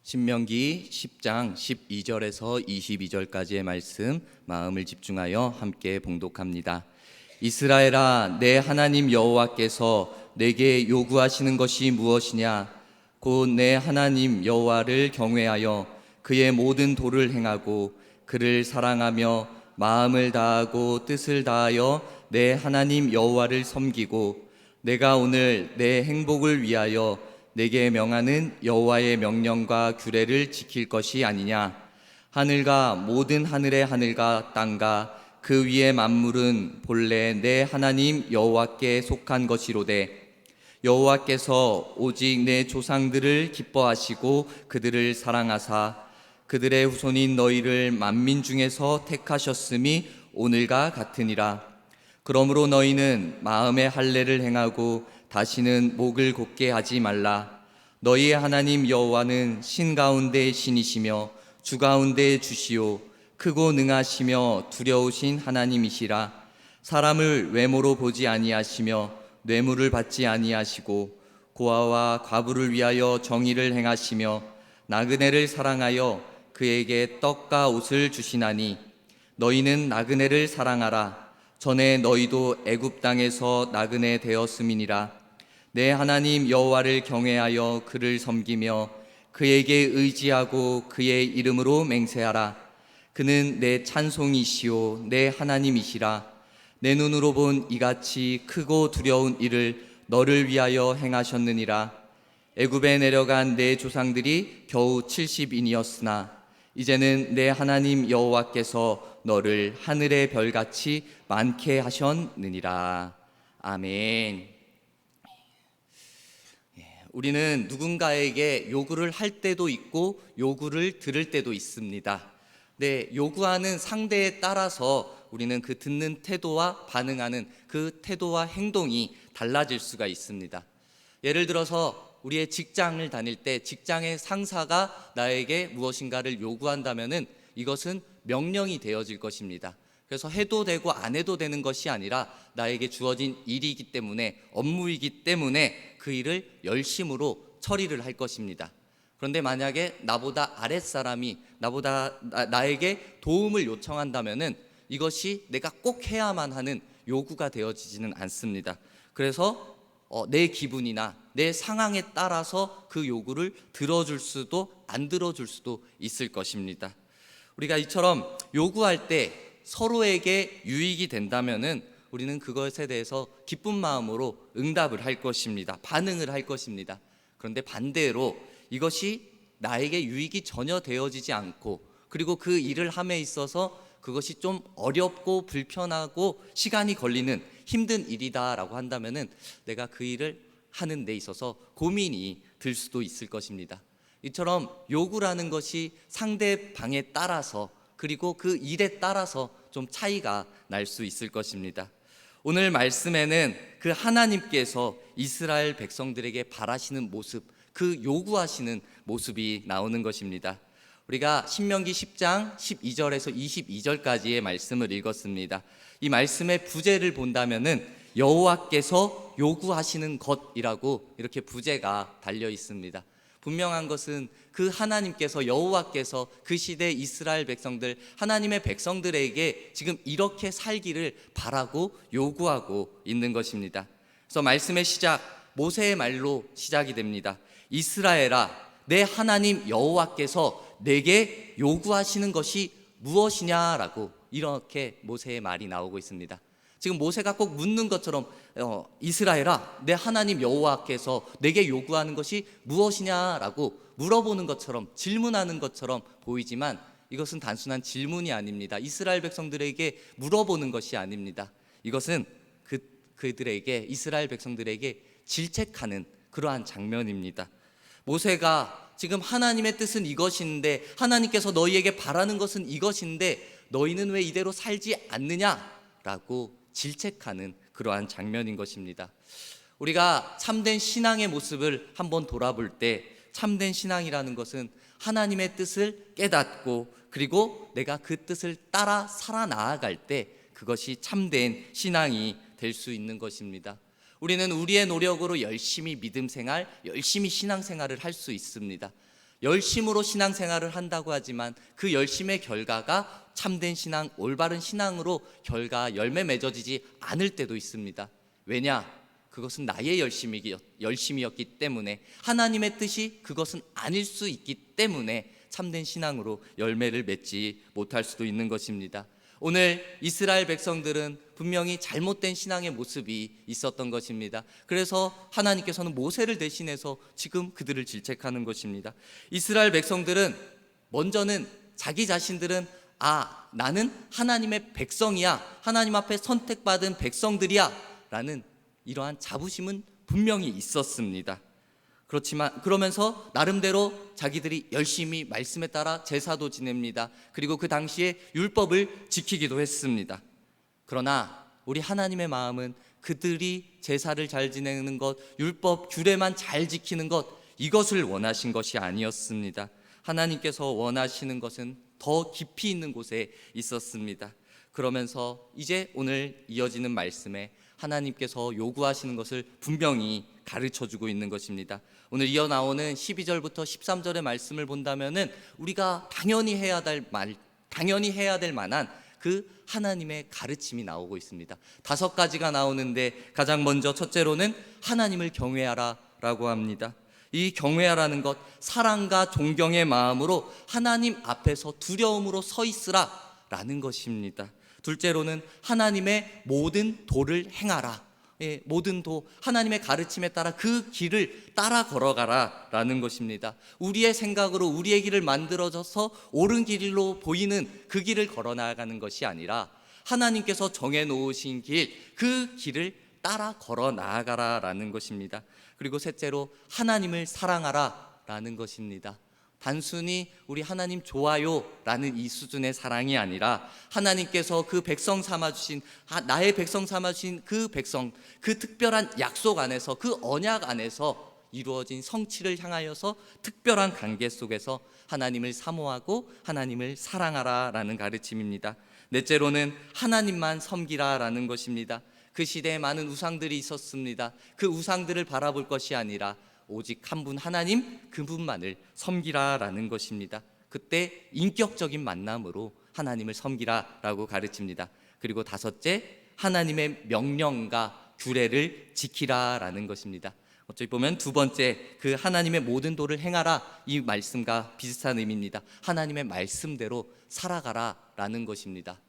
신명기 10장 12절에서 22절까지의 말씀 마음을 집중하여 함께 봉독합니다. 이스라엘아, 내 하나님 여호와께서 내게 요구하시는 것이 무엇이냐? 곧 내 하나님 여호와를 경외하여 그의 모든 도를 행하고 그를 사랑하며 마음을 다하고 뜻을 다하여 내 하나님 여호와를 섬기고 내가 오늘 내 행복을 위하여 내게 명하는 여호와의 명령과 규례를 지킬 것이 아니냐? 하늘과 모든 하늘의 하늘과 땅과 그 위의 만물은 본래 내 하나님 여호와께 속한 것이로되 여호와께서 오직 내 조상들을 기뻐하시고 그들을 사랑하사 그들의 후손인 너희를 만민 중에서 택하셨음이 오늘과 같으니라. 그러므로 너희는 마음의 할례를 행하고 다시는 목을 곧게 하지 말라. 너희의 하나님 여호와는 신 가운데 신이시며 주 가운데 주시오 크고 능하시며 두려우신 하나님이시라. 사람을 외모로 보지 아니하시며 뇌물을 받지 아니하시고 고아와 과부를 위하여 정의를 행하시며 나그네를 사랑하여 그에게 떡과 옷을 주시나니 너희는 나그네를 사랑하라. 전에 너희도 애굽 땅에서 나그네 되었음이니라. 내 하나님 여호와를 경외하여 그를 섬기며 그에게 의지하고 그의 이름으로 맹세하라. 그는 내 찬송이시오 내 하나님이시라. 내 눈으로 본 이같이 크고 두려운 일을 너를 위하여 행하셨느니라. 애굽에 내려간 내 조상들이 겨우 70인이었으나 이제는 내 하나님 여호와께서 너를 하늘의 별같이 많게 하셨느니라. 아멘. 우리는 누군가에게 요구를 할 때도 있고 요구를 들을 때도 있습니다. 네, 요구하는 상대에 따라서 우리는 그 듣는 태도와 반응하는 그 태도와 행동이 달라질 수가 있습니다. 예를 들어서 우리의 직장을 다닐 때 직장의 상사가 나에게 무엇인가를 요구한다면은 이것은 명령이 되어질 것입니다. 그래서 해도 되고 안 해도 되는 것이 아니라 나에게 주어진 일이기 때문에, 업무이기 때문에 그 일을 열심으로 처리를 할 것입니다. 그런데 만약에 나보다 아랫사람이 나에게 도움을 요청한다면은 이것이 내가 꼭 해야만 하는 요구가 되어지지는 않습니다. 그래서 내 기분이나 내 상황에 따라서 그 요구를 들어줄 수도 안 들어줄 수도 있을 것입니다. 우리가 이처럼 요구할 때 서로에게 유익이 된다면은 우리는 그것에 대해서 기쁜 마음으로 응답을 할 것입니다. 반응을 할 것입니다. 그런데 반대로 이것이 나에게 유익이 전혀 되어지지 않고 그리고 그 일을 함에 있어서 그것이 좀 어렵고 불편하고 시간이 걸리는 힘든 일이다라고 한다면은 내가 그 일을 하는 데 있어서 고민이 들 수도 있을 것입니다. 이처럼 요구라는 것이 상대방에 따라서 그리고 그 일에 따라서 좀 차이가 날 수 있을 것입니다. 오늘 말씀에는 그 하나님께서 이스라엘 백성들에게 바라시는 모습, 그 요구하시는 모습이 나오는 것입니다. 우리가 신명기 10장 12절에서 22절까지의 말씀을 읽었습니다. 이 말씀의 부제를 본다면은 여호와께서 요구하시는 것이라고 이렇게 부제가 달려 있습니다. 분명한 것은 그 하나님께서, 여호와께서 그 시대 이스라엘 백성들, 하나님의 백성들에게 지금 이렇게 살기를 바라고 요구하고 있는 것입니다. 그래서 말씀의 시작, 모세의 말로 시작이 됩니다. 이스라엘아, 내 하나님 여호와께서 내게 요구하시는 것이 무엇이냐라고 이렇게 모세의 말이 나오고 있습니다. 지금 모세가 꼭 묻는 것처럼 이스라엘아, 내 하나님 여호와께서 내게 요구하는 것이 무엇이냐라고 물어보는 것처럼, 질문하는 것처럼 보이지만 이것은 단순한 질문이 아닙니다. 이스라엘 백성들에게 물어보는 것이 아닙니다. 이것은 그들에게, 이스라엘 백성들에게 질책하는 그러한 장면입니다. 모세가 지금 하나님의 뜻은 이것인데, 하나님께서 너희에게 바라는 것은 이것인데 너희는 왜 이대로 살지 않느냐라고 질책하는 그러한 장면인 것입니다. 우리가 참된 신앙의 모습을 한번 돌아볼 때 참된 신앙이라는 것은 하나님의 뜻을 깨닫고 그리고 내가 그 뜻을 따라 살아나아갈 때 그것이 참된 신앙이 될 수 있는 것입니다. 우리는 우리의 노력으로 열심히 믿음 생활, 열심히 신앙 생활을 할 수 있습니다. 열심으로 신앙생활을 한다고 하지만 그 열심의 결과가 참된 신앙, 올바른 신앙으로 열매 맺어지지 않을 때도 있습니다. 왜냐? 그것은 나의 열심이었기 때문에, 하나님의 뜻이 그것은 아닐 수 있기 때문에 참된 신앙으로 열매를 맺지 못할 수도 있는 것입니다. 오늘 이스라엘 백성들은 분명히 잘못된 신앙의 모습이 있었던 것입니다. 그래서 하나님께서는 모세를 대신해서 지금 그들을 질책하는 것입니다. 이스라엘 백성들은 먼저는 자기 자신들은 나는 하나님의 백성이야, 하나님 앞에 선택받은 백성들이야 라는 이러한 자부심은 분명히 있었습니다. 그러면서 나름대로 자기들이 열심히 말씀에 따라 제사도 지냅니다. 그리고 그 당시에 율법을 지키기도 했습니다. 그러나 우리 하나님의 마음은 그들이 제사를 잘 지내는 것, 율법 규례만 잘 지키는 것, 이것을 원하신 것이 아니었습니다. 하나님께서 원하시는 것은 더 깊이 있는 곳에 있었습니다. 그러면서 이제 오늘 이어지는 말씀에 하나님께서 요구하시는 것을 분명히 가르쳐주고 있는 것입니다. 오늘 이어 나오는 12절부터 13절의 말씀을 본다면은 우리가 당연히 해야 될 만한 그 하나님의 가르침이 나오고 있습니다. 5가지가 나오는데 가장 먼저 첫째로는 하나님을 경외하라 라고 합니다. 이 경외하라는 것, 사랑과 존경의 마음으로 하나님 앞에서 두려움으로 서 있으라 라는 것입니다. 둘째로는 하나님의 모든 도를 행하라. 모든 도, 하나님의 가르침에 따라 그 길을 따라 걸어가라 라는 것입니다. 우리의 생각으로 우리의 길을 만들어져서 옳은 길로 보이는 그 길을 걸어 나가는 것이 아니라 하나님께서 정해놓으신 길, 그 길을 따라 걸어 나아가라 라는 것입니다. 그리고 셋째로 하나님을 사랑하라 라는 것입니다. 단순히 우리 하나님 좋아요 라는 이 수준의 사랑이 아니라 하나님께서 그 백성 삼아주신, 나의 백성 삼아주신 그 백성, 그 특별한 약속 안에서, 그 언약 안에서 이루어진 성취를 향하여서 특별한 관계 속에서 하나님을 사모하고 하나님을 사랑하라 라는 가르침입니다. 넷째로는 하나님만 섬기라 라는 것입니다. 그 시대에 많은 우상들이 있었습니다. 그 우상들을 바라볼 것이 아니라 오직 한 분 하나님, 그분만을 섬기라 라는 것입니다. 그때 인격적인 만남으로 하나님을 섬기라 라고 가르칩니다. 그리고 다섯째, 하나님의 명령과 규례를 지키라 라는 것입니다. 어찌 보면 두 번째, 그 하나님의 모든 도를 행하라, 이 말씀과 비슷한 의미입니다. 하나님의 말씀대로 살아가라 라는 것입니다.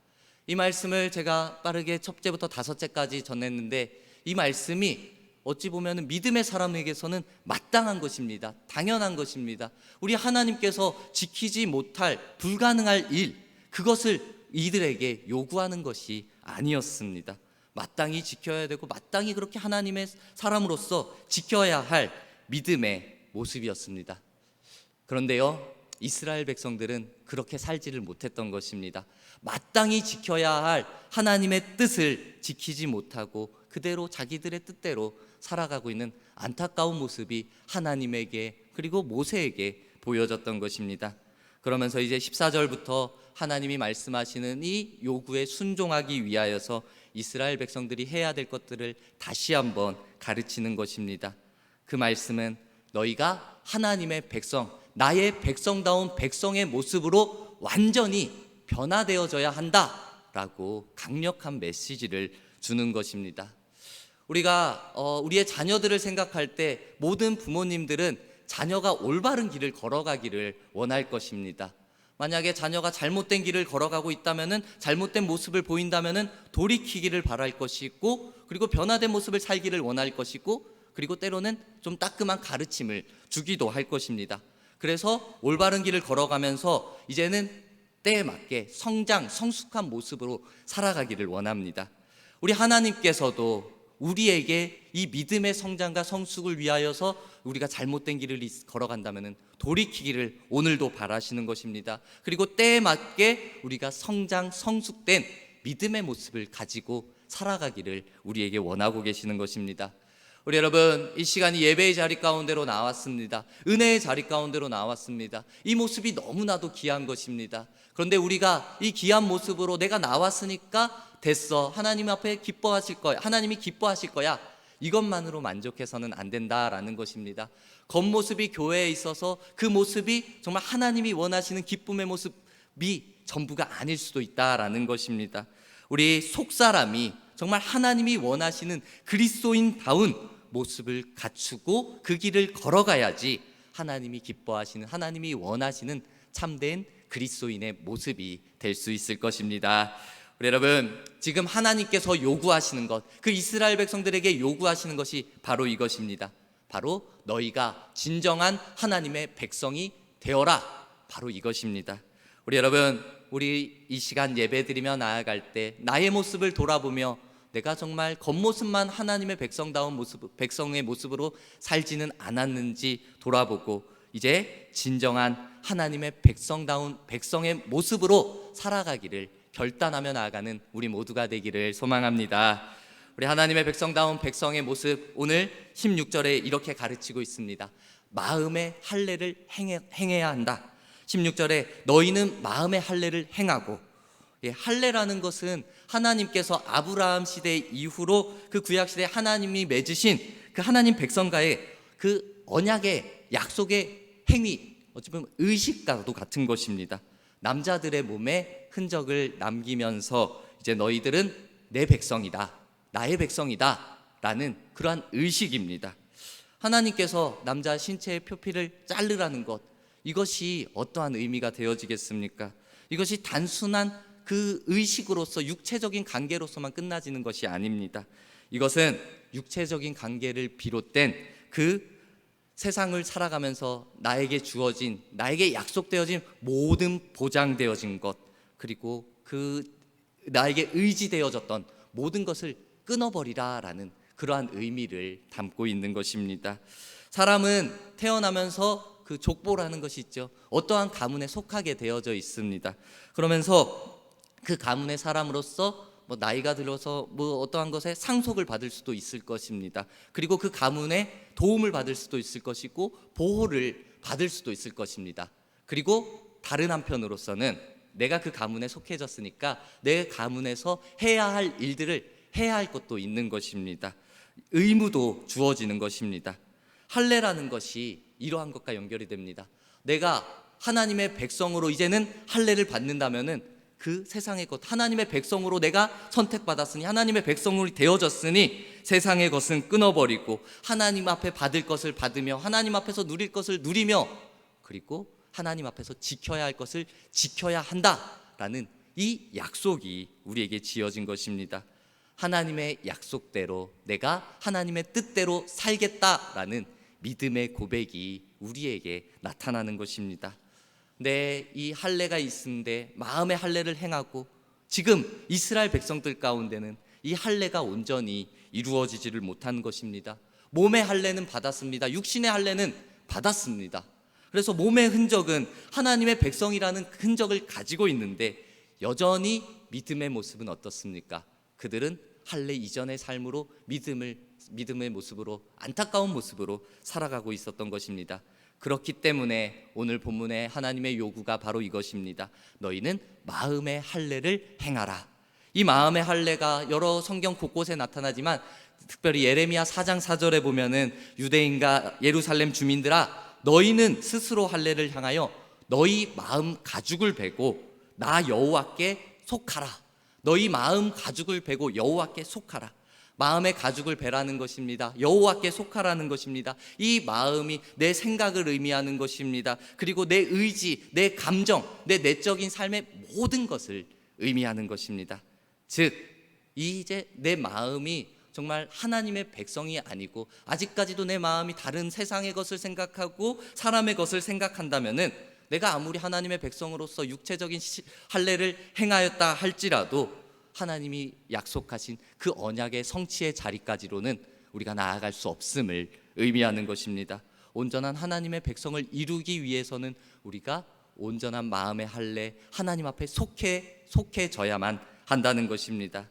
이 말씀을 제가 빠르게 첫째부터 5째까지 전했는데, 이 말씀이 어찌 보면 믿음의 사람에게서는 마땅한 것입니다. 당연한 것입니다. 우리 하나님께서 지키지 못할, 불가능할 일, 그것을 이들에게 요구하는 것이 아니었습니다. 마땅히 지켜야 되고 마땅히 그렇게 하나님의 사람으로서 지켜야 할 믿음의 모습이었습니다. 그런데요, 이스라엘 백성들은 그렇게 살지를 못했던 것입니다. 마땅히 지켜야 할 하나님의 뜻을 지키지 못하고 그대로 자기들의 뜻대로 살아가고 있는 안타까운 모습이 하나님에게, 그리고 모세에게 보여졌던 것입니다. 그러면서 이제 14절부터 하나님이 말씀하시는 이 요구에 순종하기 위하여서 이스라엘 백성들이 해야 될 것들을 다시 한번 가르치는 것입니다. 그 말씀은 너희가 하나님의 백성, 나의 백성다운 백성의 모습으로 완전히 변화되어져야 한다라고 강력한 메시지를 주는 것입니다. 우리가 우리의 자녀들을 생각할 때 모든 부모님들은 자녀가 올바른 길을 걸어가기를 원할 것입니다. 만약에 자녀가 잘못된 길을 걸어가고 있다면은, 잘못된 모습을 보인다면은 돌이키기를 바랄 것이고, 그리고 변화된 모습을 살기를 원할 것이고, 그리고 때로는 좀 따끔한 가르침을 주기도 할 것입니다. 그래서 올바른 길을 걸어가면서 이제는 때에 맞게 성숙한 모습으로 살아가기를 원합니다. 우리 하나님께서도 우리에게 이 믿음의 성장과 성숙을 위하여서 우리가 잘못된 길을 걸어간다면 돌이키기를 오늘도 바라시는 것입니다. 그리고 때에 맞게 우리가 성숙된 믿음의 모습을 가지고 살아가기를 우리에게 원하고 계시는 것입니다. 우리 여러분, 이 시간이 예배의 자리 가운데로 나왔습니다. 은혜의 자리 가운데로 나왔습니다. 이 모습이 너무나도 귀한 것입니다. 그런데 우리가 이 귀한 모습으로 내가 나왔으니까 됐어, 하나님 앞에 기뻐하실 거야, 하나님이 기뻐하실 거야, 이것만으로 만족해서는 안 된다라는 것입니다. 겉모습이 교회에 있어서 그 모습이 정말 하나님이 원하시는 기쁨의 모습이 전부가 아닐 수도 있다라는 것입니다. 우리 속사람이 정말 하나님이 원하시는 그리스도인다운 모습을 갖추고 그 길을 걸어가야지 하나님이 기뻐하시는, 하나님이 원하시는 참된 그리스도인의 모습이 될 수 있을 것입니다. 우리 여러분, 지금 하나님께서 요구하시는 것, 그 이스라엘 백성들에게 요구하시는 것이 바로 이것입니다. 바로 너희가 진정한 하나님의 백성이 되어라. 바로 이것입니다. 우리 여러분, 우리 이 시간 예배드리며 나아갈 때 나의 모습을 돌아보며 내가 정말 겉모습만 하나님의 백성다운 모습, 백성의 모습으로 살지는 않았는지 돌아보고 이제 진정한 하나님의 백성다운 백성의 모습으로 살아가기를 결단하며 나아가는 우리 모두가 되기를 소망합니다. 우리 하나님의 백성다운 백성의 모습, 오늘 16절에 이렇게 가르치고 있습니다. 마음의 할례를 행해야 한다. 16절에 너희는 마음의 할례를 행하고, 할례라는 것은 하나님께서 아브라함 시대 이후로 그 구약 시대에 하나님이 맺으신 그 하나님 백성과의 그 언약의 약속의 행위, 어찌 보면 의식과도 같은 것입니다. 남자들의 몸에 흔적을 남기면서 이제 너희들은 내 백성이다, 나의 백성이다 라는 그러한 의식입니다. 하나님께서 남자 신체의 표피를 자르라는 것, 이것이 어떠한 의미가 되어지겠습니까? 이것이 단순한 그 의식으로서 육체적인 관계로서만 끝나지는 것이 아닙니다. 이것은 육체적인 관계를 비롯된 그 세상을 살아가면서 나에게 주어진, 나에게 약속되어진 모든 보장되어진 것, 그리고 그 나에게 의지되어졌던 모든 것을 끊어버리라라는 그러한 의미를 담고 있는 것입니다. 사람은 태어나면서 그 족보라는 것이 있죠. 어떠한 가문에 속하게 되어져 있습니다. 그러면서 그 가문의 사람으로서 나이가 들어서 어떠한 것에 상속을 받을 수도 있을 것입니다. 그리고 그 가문의 도움을 받을 수도 있을 것이고 보호를 받을 수도 있을 것입니다. 그리고 다른 한편으로서는 내가 그 가문에 속해졌으니까 내 가문에서 해야 할 일들을 해야 할 것도 있는 것입니다. 의무도 주어지는 것입니다. 할례라는 것이 이러한 것과 연결이 됩니다. 내가 하나님의 백성으로 이제는 할례를 받는다면은 그 세상의 것, 하나님의 백성으로 내가 선택받았으니, 하나님의 백성으로 되어졌으니 세상의 것은 끊어버리고 하나님 앞에 받을 것을 받으며 하나님 앞에서 누릴 것을 누리며 그리고 하나님 앞에서 지켜야 할 것을 지켜야 한다라는 이 약속이 우리에게 지어진 것입니다. 하나님의 약속대로 내가 하나님의 뜻대로 살겠다라는 믿음의 고백이 우리에게 나타나는 것입니다. 이 할례가 있는데 마음의 할례를 행하고, 지금 이스라엘 백성들 가운데는 이 할례가 온전히 이루어지지를 못한 것입니다. 몸의 할례는 받았습니다. 육신의 할례는 받았습니다. 그래서 몸의 흔적은 하나님의 백성이라는 흔적을 가지고 있는데 여전히 믿음의 모습은 어떻습니까? 그들은 할례 이전의 삶으로 믿음의 모습으로, 안타까운 모습으로 살아가고 있었던 것입니다. 그렇기 때문에 오늘 본문의 하나님의 요구가 바로 이것입니다. 너희는 마음의 할례를 행하라. 이 마음의 할례가 여러 성경 곳곳에 나타나지만 특별히 예레미야 4장 4절에 보면은 유대인과 예루살렘 주민들아, 너희는 스스로 할례를 향하여 너희 마음 가죽을 베고 나 여호와께 속하라. 너희 마음 가죽을 베고 여호와께 속하라. 마음의 가죽을 베라는 것입니다. 여호와께 속하라는 것입니다. 이 마음이 내 생각을 의미하는 것입니다. 그리고 내 의지, 내 감정, 내 내적인 삶의 모든 것을 의미하는 것입니다. 즉 이제 내 마음이 정말 하나님의 백성이 아니고 아직까지도 내 마음이 다른 세상의 것을 생각하고 사람의 것을 생각한다면은 내가 아무리 하나님의 백성으로서 육체적인 할례를 행하였다 할지라도 하나님이 약속하신 그 언약의 성취의 자리까지로는 우리가 나아갈 수 없음을 의미하는 것입니다. 온전한 하나님의 백성을 이루기 위해서는 우리가 온전한 마음의 할례, 하나님 앞에 속해져야만 한다는 것입니다.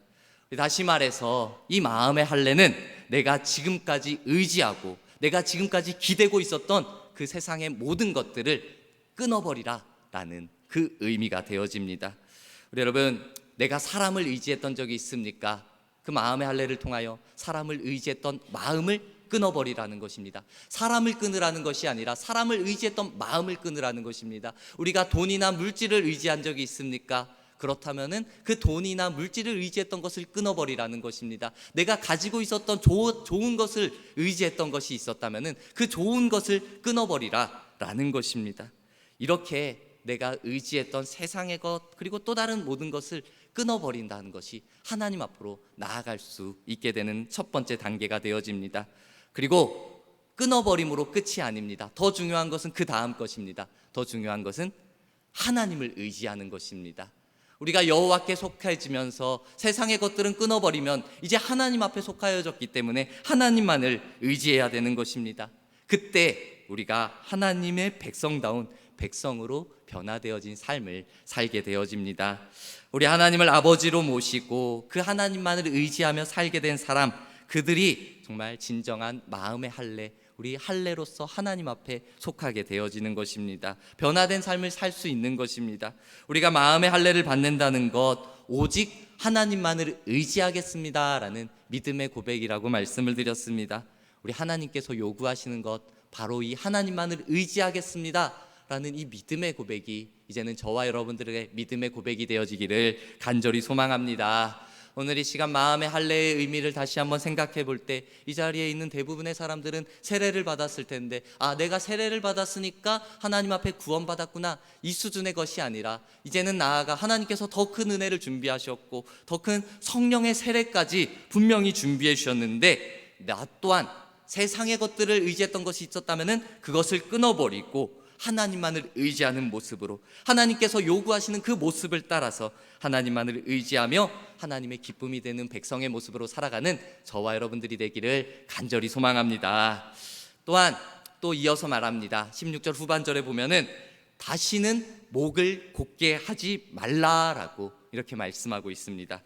다시 말해서 이 마음의 할례는 내가 지금까지 의지하고 내가 지금까지 기대고 있었던 그 세상의 모든 것들을 끊어버리라 라는 그 의미가 되어집니다. 우리 여러분, 내가 사람을 의지했던 적이 있습니까? 그 마음의 할례를 통하여 사람을 의지했던 마음을 끊어버리라는 것입니다. 사람을 끊으라는 것이 아니라 사람을 의지했던 마음을 끊으라는 것입니다. 우리가 돈이나 물질을 의지한 적이 있습니까? 그렇다면은 그 돈이나 물질을 의지했던 것을 끊어버리라는 것입니다. 내가 가지고 있었던 좋은 것을 의지했던 것이 있었다면은 그 좋은 것을 끊어버리라라는 것입니다. 이렇게 내가 의지했던 세상의 것 그리고 또 다른 모든 것을 끊어버린다는 것이 하나님 앞으로 나아갈 수 있게 되는 첫 번째 단계가 되어집니다. 그리고 끊어버림으로 끝이 아닙니다. 더 중요한 것은 그 다음 것입니다. 더 중요한 것은 하나님을 의지하는 것입니다. 우리가 여호와께 속해지면서 세상의 것들은 끊어버리면 이제 하나님 앞에 속하여졌기 때문에 하나님만을 의지해야 되는 것입니다. 그때 우리가 하나님의 백성다운 백성으로 변화되어진 삶을 살게 되어집니다. 우리 하나님을 아버지로 모시고 그 하나님만을 의지하며 살게 된 사람, 그들이 정말 진정한 마음의 할례, 우리 할례로서 하나님 앞에 속하게 되어지는 것입니다. 변화된 삶을 살 수 있는 것입니다. 우리가 마음의 할례를 받는다는 것, 오직 하나님만을 의지하겠습니다 라는 믿음의 고백이라고 말씀을 드렸습니다. 우리 하나님께서 요구하시는 것, 바로 이 하나님만을 의지하겠습니다 라는 이 믿음의 고백이 이제는 저와 여러분들에게 믿음의 고백이 되어지기를 간절히 소망합니다. 오늘 이 시간 마음의 할례의 의미를 다시 한번 생각해 볼 때 이 자리에 있는 대부분의 사람들은 세례를 받았을 텐데, 내가 세례를 받았으니까 하나님 앞에 구원받았구나, 이 수준의 것이 아니라 이제는 나아가 하나님께서 더 큰 은혜를 준비하셨고 더 큰 성령의 세례까지 분명히 준비해 주셨는데, 나 또한 세상의 것들을 의지했던 것이 있었다면 그것을 끊어버리고 하나님만을 의지하는 모습으로, 하나님께서 요구하시는 그 모습을 따라서 하나님만을 의지하며 하나님의 기쁨이 되는 백성의 모습으로 살아가는 저와 여러분들이 되기를 간절히 소망합니다. 또한 또 이어서 말합니다. 16절 후반절에 보면은 다시는 목을 곧게 하지 말라라고 이렇게 말씀하고 있습니다.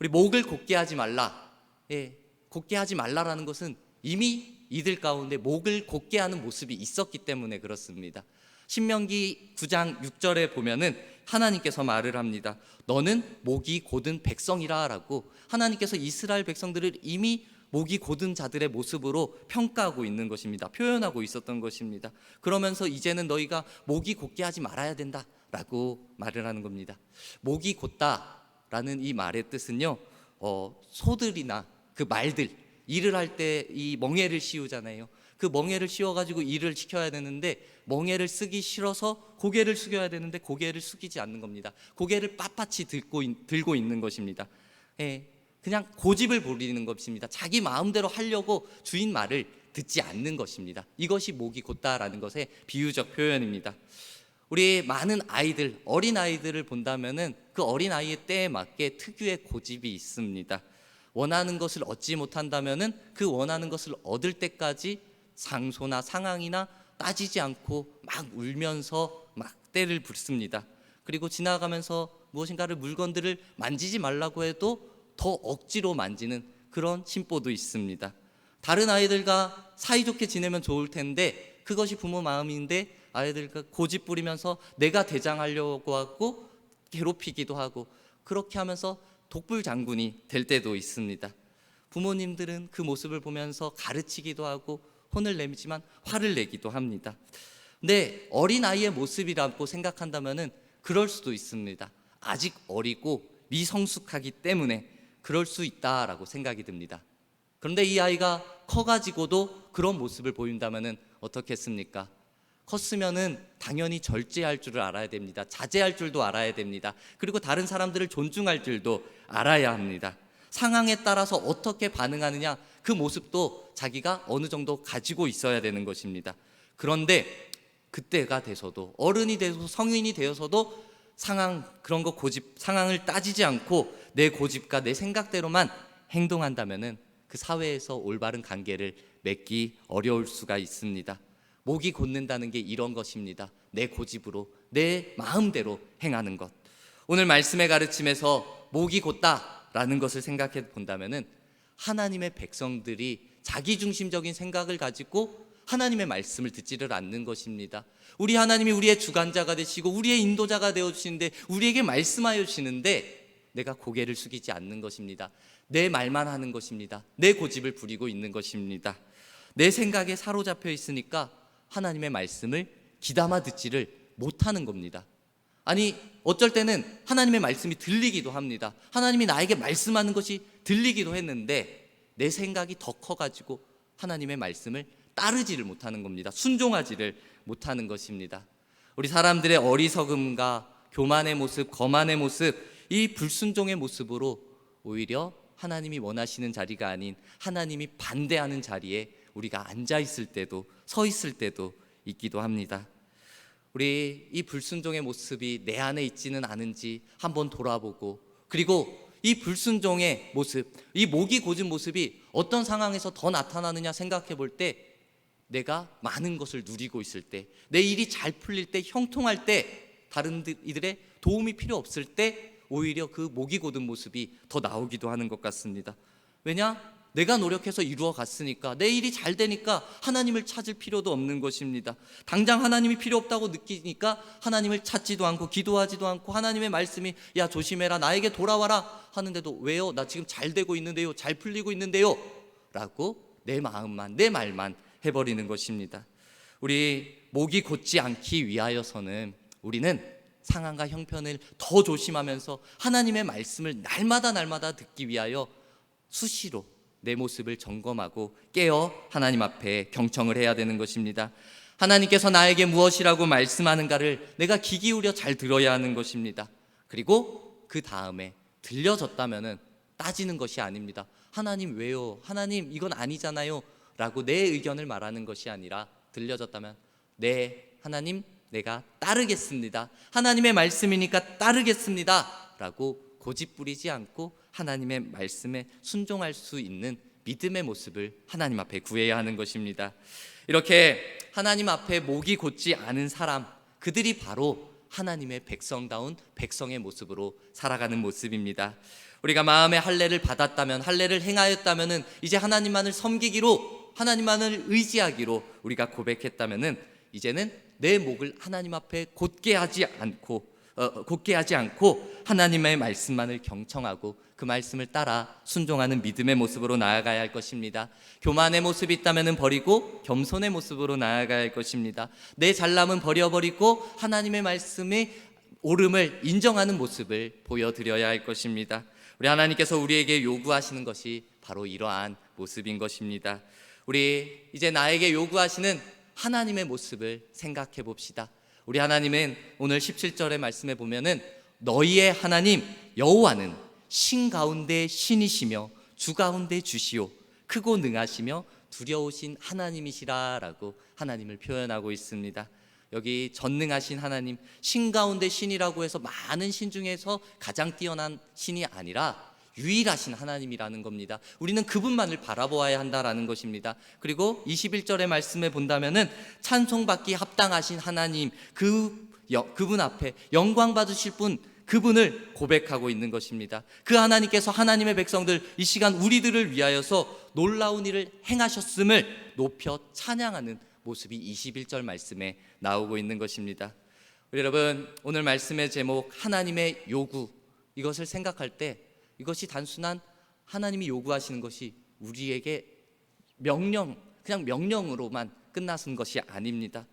우리 목을 곧게 하지 말라, 곧게 하지 말라라는 것은 이미 이들 가운데 목을 곧게 하는 모습이 있었기 때문에 그렇습니다. 신명기 9장 6절에 보면은 하나님께서 말을 합니다. 너는 목이 곧은 백성이라 라고 하나님께서 이스라엘 백성들을 이미 목이 곧은 자들의 모습으로 평가하고 있는 것입니다. 표현하고 있었던 것입니다. 그러면서 이제는 너희가 목이 곧게 하지 말아야 된다 라고 말을 하는 겁니다. 목이 곧다 라는 이 말의 뜻은요, 소들이나 그 말들, 일을 할 때 이 멍에를 씌우잖아요. 그 멍에를 씌워가지고 일을 시켜야 되는데 멍에를 쓰기 싫어서 고개를 숙여야 되는데 고개를 숙이지 않는 겁니다. 고개를 빳빳이 들고 있는 것입니다. 그냥 고집을 부리는 것입니다. 자기 마음대로 하려고 주인 말을 듣지 않는 것입니다. 이것이 목이 곧다라는 것의 비유적 표현입니다. 우리 많은 아이들, 어린 아이들을 본다면은 그 어린 아이의 때에 맞게 특유의 고집이 있습니다. 원하는 것을 얻지 못한다면은 그 원하는 것을 얻을 때까지 장소나 상황이나 따지지 않고 막 울면서 막 때를 붓습니다. 그리고 지나가면서 무엇인가를 물건들을 만지지 말라고 해도 더 억지로 만지는 그런 심보도 있습니다. 다른 아이들과 사이좋게 지내면 좋을 텐데 그것이 부모 마음인데 아이들과 고집 부리면서 내가 대장하려고 하고 괴롭히기도 하고, 그렇게 하면서 독불장군이 될 때도 있습니다. 부모님들은 그 모습을 보면서 가르치기도 하고 혼을 내지만 화를 내기도 합니다. 근데 어린아이의 모습이라고 생각한다면 그럴 수도 있습니다. 아직 어리고 미성숙하기 때문에 그럴 수 있다라고 생각이 듭니다. 그런데 이 아이가 커가지고도 그런 모습을 보인다면 어떻겠습니까? 컸으면은 당연히 절제할 줄을 알아야 됩니다. 자제할 줄도 알아야 됩니다. 그리고 다른 사람들을 존중할 줄도 알아야 합니다. 상황에 따라서 어떻게 반응하느냐, 그 모습도 자기가 어느 정도 가지고 있어야 되는 것입니다. 그런데 그때가 돼서도, 어른이 돼서 성인이 되어서도 그런 거 고집, 상황을 따지지 않고 내 고집과 내 생각대로만 행동한다면은 그 사회에서 올바른 관계를 맺기 어려울 수가 있습니다. 목이 곧는다는 게 이런 것입니다. 내 고집으로, 내 마음대로 행하는 것. 오늘 말씀의 가르침에서 목이 곧다라는 것을 생각해 본다면은 하나님의 백성들이 자기중심적인 생각을 가지고 하나님의 말씀을 듣지를 않는 것입니다. 우리 하나님이 우리의 주관자가 되시고 우리의 인도자가 되어주시는데, 우리에게 말씀하여 주시는데 내가 고개를 숙이지 않는 것입니다. 내 말만 하는 것입니다. 내 고집을 부리고 있는 것입니다. 내 생각에 사로잡혀 있으니까 하나님의 말씀을 귀담아 듣지를 못하는 겁니다. 아니, 어쩔 때는 하나님의 말씀이 들리기도 합니다. 하나님이 나에게 말씀하는 것이 들리기도 했는데 내 생각이 더 커가지고 하나님의 말씀을 따르지를 못하는 겁니다. 순종하지를 못하는 것입니다. 우리 사람들의 어리석음과 교만의 모습, 거만의 모습, 이 불순종의 모습으로 오히려 하나님이 원하시는 자리가 아닌 하나님이 반대하는 자리에 우리가 앉아 있을 때도, 서 있을 때도 있기도 합니다. 우리 이 불순종의 모습이 내 안에 있지는 않은지 한번 돌아보고, 그리고 이 불순종의 모습, 이 목이 곧은 모습이 어떤 상황에서 더 나타나느냐 생각해 볼 때, 내가 많은 것을 누리고 있을 때, 내 일이 잘 풀릴 때, 형통할 때, 다른 이들의 도움이 필요 없을 때 오히려 그 목이 곧은 모습이 더 나오기도 하는 것 같습니다. 왜냐? 내가 노력해서 이루어 갔으니까, 내 일이 잘 되니까 하나님을 찾을 필요도 없는 것입니다. 당장 하나님이 필요 없다고 느끼니까 하나님을 찾지도 않고 기도하지도 않고, 하나님의 말씀이 야 조심해라, 나에게 돌아와라 하는데도 왜요? 나 지금 잘 되고 있는데요, 잘 풀리고 있는데요 라고 내 마음만, 내 말만 해버리는 것입니다. 우리 목이 곧지 않기 위하여서는 우리는 상황과 형편을 더 조심하면서 하나님의 말씀을 날마다 듣기 위하여 수시로 내 모습을 점검하고 깨어 하나님 앞에 경청을 해야 되는 것입니다. 하나님께서 나에게 무엇이라고 말씀하는가를 내가 귀 기울여 잘 들어야 하는 것입니다. 그리고 그 다음에 들려졌다면 따지는 것이 아닙니다. 하나님 왜요? 하나님 이건 아니잖아요 라고 내 의견을 말하는 것이 아니라, 들려졌다면 네 하나님 내가 따르겠습니다, 하나님의 말씀이니까 따르겠습니다 라고 고집 부리지 않고 하나님의 말씀에 순종할 수 있는 믿음의 모습을 하나님 앞에 구해야 하는 것입니다. 이렇게 하나님 앞에 목이 곧지 않은 사람, 그들이 바로 하나님의 백성다운 백성의 모습으로 살아가는 모습입니다. 우리가 마음의 할례를 받았다면, 할례를 행하였다면, 이제 하나님만을 섬기기로, 하나님만을 의지하기로 우리가 고백했다면, 이제는 내 목을 하나님 앞에 곧게 하지 않고 하나님의 말씀만을 경청하고 그 말씀을 따라 순종하는 믿음의 모습으로 나아가야 할 것입니다. 교만의 모습이 있다면 버리고 겸손의 모습으로 나아가야 할 것입니다. 내 잘남은 버려버리고 하나님의 말씀의 옳음을 인정하는 모습을 보여드려야 할 것입니다. 우리 하나님께서 우리에게 요구하시는 것이 바로 이러한 모습인 것입니다. 우리 이제 나에게 요구하시는 하나님의 모습을 생각해 봅시다. 우리 하나님은 오늘 17절의 말씀에 보면은 너희의 하나님 여호와는 신 가운데 신이시며 주 가운데 주시오, 크고 능하시며 두려우신 하나님이시라 라고 하나님을 표현하고 있습니다. 여기 전능하신 하나님, 신 가운데 신이라고 해서 많은 신 중에서 가장 뛰어난 신이 아니라 유일하신 하나님이라는 겁니다. 우리는 그분만을 바라보아야 한다라는 것입니다. 그리고 21절의 말씀에 본다면은 찬송받기 합당하신 하나님, 그분 앞에 영광 받으실 분, 그분을 고백하고 있는 것입니다. 그 하나님께서 하나님의 백성들, 이 시간 우리들을 위하여서 놀라운 일을 행하셨음을 높여 찬양하는 모습이 21절 말씀에 나오고 있는 것입니다. 우리 여러분, 오늘 말씀의 제목 하나님의 요구, 이것을 생각할 때 이것이 단순한 하나님이 요구하시는 것이 우리에게 그냥 명령으로만 끝나는 것이 아닙니다.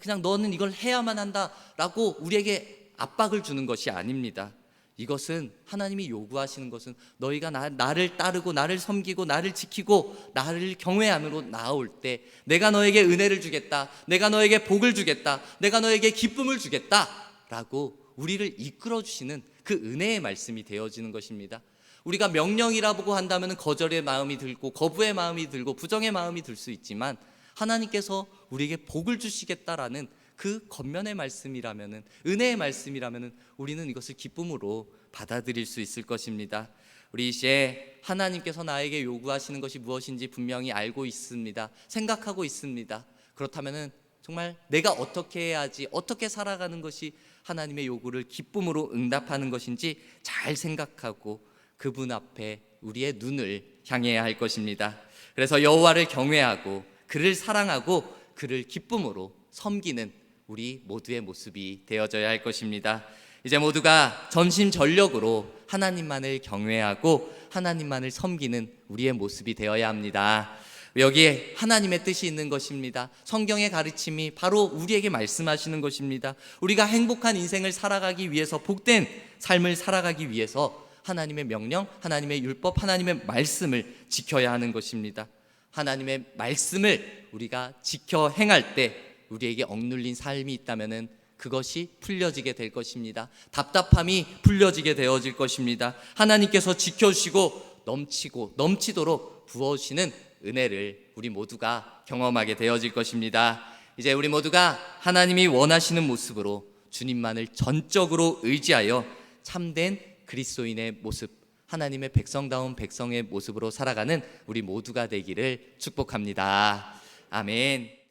그냥 너는 이걸 해야만 한다라고 우리에게 압박을 주는 것이 아닙니다. 이것은 하나님이 요구하시는 것은 너희가 나를 따르고 나를 섬기고 나를 지키고 나를 경외함으로 나아올 때 내가 너에게 은혜를 주겠다, 내가 너에게 복을 주겠다, 내가 너에게 기쁨을 주겠다 라고 우리를 이끌어 주시는 그 은혜의 말씀이 되어지는 것입니다. 우리가 명령이라고 한다면 거절의 마음이 들고 거부의 마음이 들고 부정의 마음이 들 수 있지만, 하나님께서 우리에게 복을 주시겠다라는 그 겉면의 말씀이라면은, 은혜의 말씀이라면은 우리는 이것을 기쁨으로 받아들일 수 있을 것입니다. 우리 이제 하나님께서 나에게 요구하시는 것이 무엇인지 분명히 알고 있습니다. 생각하고 있습니다. 그렇다면은 정말 내가 어떻게 해야지, 어떻게 살아가는 것이 하나님의 요구를 기쁨으로 응답하는 것인지 잘 생각하고 그분 앞에 우리의 눈을 향해야 할 것입니다. 그래서 여호와를 경외하고 그를 사랑하고 그를 기쁨으로 섬기는 우리 모두의 모습이 되어져야 할 것입니다. 이제 모두가 전심전력으로 하나님만을 경외하고 하나님만을 섬기는 우리의 모습이 되어야 합니다. 여기에 하나님의 뜻이 있는 것입니다. 성경의 가르침이 바로 우리에게 말씀하시는 것입니다. 우리가 행복한 인생을 살아가기 위해서, 복된 삶을 살아가기 위해서 하나님의 명령, 하나님의 율법, 하나님의 말씀을 지켜야 하는 것입니다. 하나님의 말씀을 우리가 지켜 행할 때 우리에게 억눌린 삶이 있다면 그것이 풀려지게 될 것입니다. 답답함이 풀려지게 되어질 것입니다. 하나님께서 지켜주시고 넘치도록 부어주시는 은혜를 우리 모두가 경험하게 되어질 것입니다. 이제 우리 모두가 하나님이 원하시는 모습으로 주님만을 전적으로 의지하여 참된 그리스도인의 모습, 하나님의 백성다운 백성의 모습으로 살아가는 우리 모두가 되기를 축복합니다. 아멘.